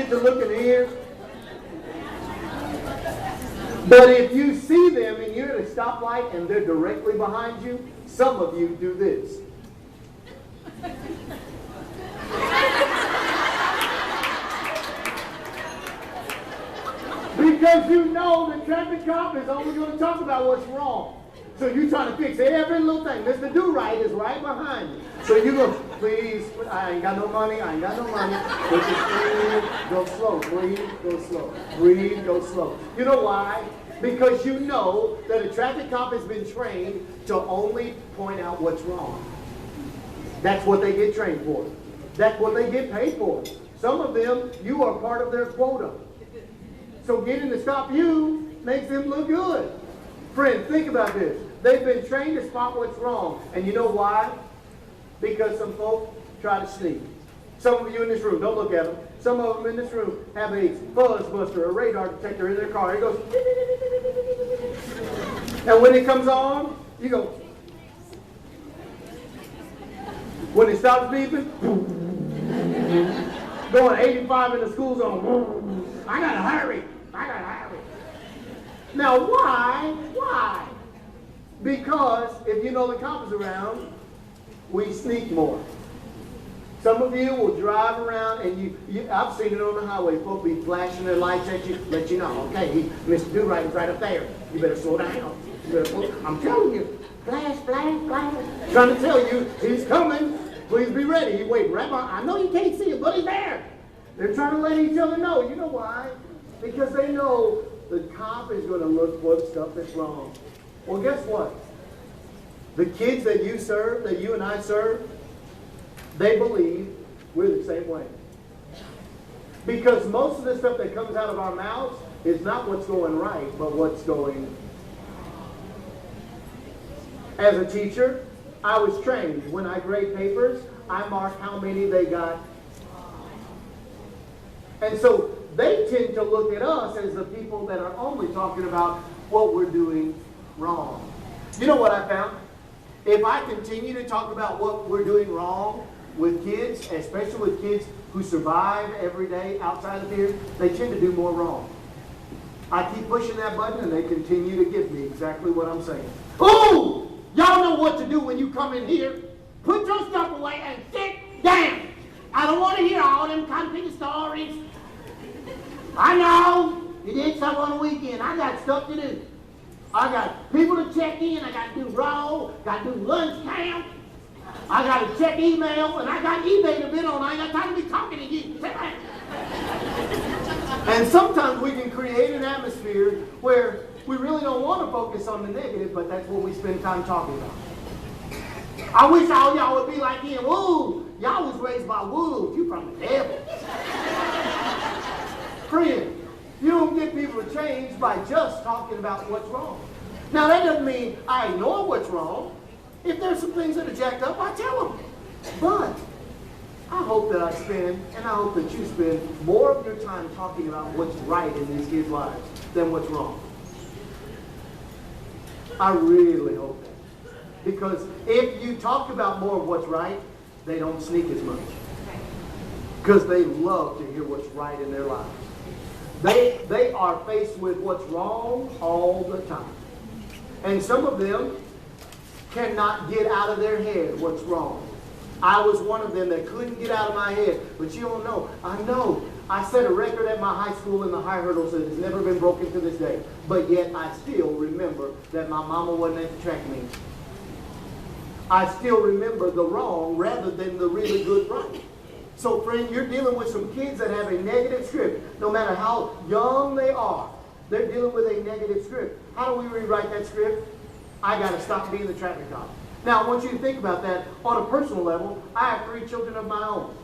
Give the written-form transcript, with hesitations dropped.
get to look in the ears. But if you see them and you're at a stoplight and they're directly behind you, some of you do this. Because you know the traffic cop is only going to talk about what's wrong. So you're trying to fix every little thing. Mr. Do-Right is right behind you. So you go, please, I ain't got no money, I ain't got no money. But just go slow, breathe, go slow. Breathe, go slow. You know why? Because you know that a traffic cop has been trained to only point out what's wrong. That's what they get trained for. That's what they get paid for. Some of them, you are part of their quota. So getting to stop you makes them look good. Friend, think about this. They've been trained to spot what's wrong. And you know why? Because some folks try to sneak. Some of you in this room, don't look at them. Some of them in this room have a fuzz buster, a radar detector in their car. It goes, and when it comes on, you go. When it stops beeping, going 85 in the school zone, I gotta hurry. I gotta hurry. Now why? Why? Because if you know the cop is around, we sneak more. Some of you will drive around and I've seen it on the highway. Folks be flashing their lights at you, let you know, okay, Mr. Do-Right is right up there. You better slow down. You better slow. I'm telling you, flash, flash, flash. Trying to tell you, he's coming. Please be ready. He waiting right behind. I know you can't see him, but he's there. They're trying to let each other know. You know why? Because they know the cop is going to look for the stuff that's wrong. Well, guess what? The kids that you serve, that you and I serve, they believe we're the same way. Because most of the stuff that comes out of our mouths is not what's going right, but what's going. As a teacher, I was trained. When I grade papers, I mark how many they got. And so they tend to look at us as the people that are only talking about what we're doing wrong. You know what I found? If I continue to talk about what we're doing wrong with kids, especially with kids who survive every day outside of here, they tend to do more wrong. I keep pushing that button and they continue to give me exactly what I'm saying. Ooh! Y'all know what to do when you come in here. Put your stuff away and sit down. I don't want to hear all them kind of stories. I know you did stuff on the weekend. I got stuff to do. I got people to check in. I got to do roll. Got to do lunch count. I got to check email. And I got eBay to bid on. I ain't got time to be talking to you. And sometimes we can create an atmosphere where we really don't want to focus on the negative, but that's what we spend time talking about. I wish all y'all would be like him. Woo! Y'all was raised by wolves. You from the devil. Friend, you don't get people to change by just talking about what's wrong. Now, that doesn't mean I ignore what's wrong. If there's some things that are jacked up, I tell them. But I hope that I spend, and I hope that you spend more of your time talking about what's right in these kids' lives than what's wrong. I really hope that. Because if you talk about more of what's right, they don't sneak as much. Because they love to hear what's right in their lives. They are faced with what's wrong all the time. And some of them cannot get out of their head what's wrong. I was one of them that couldn't get out of my head. But you don't know. I know. I set a record at my high school in the high hurdles that has never been broken to this day. But yet I still remember that my mama wasn't at the track meet. I still remember the wrong rather than the really good right. So friend, you're dealing with some kids that have a negative script. No matter how young they are, they're dealing with a negative script. How do we rewrite that script? I got to stop being the traffic cop. Now, I want you to think about that on a personal level. I have 3 children of my own.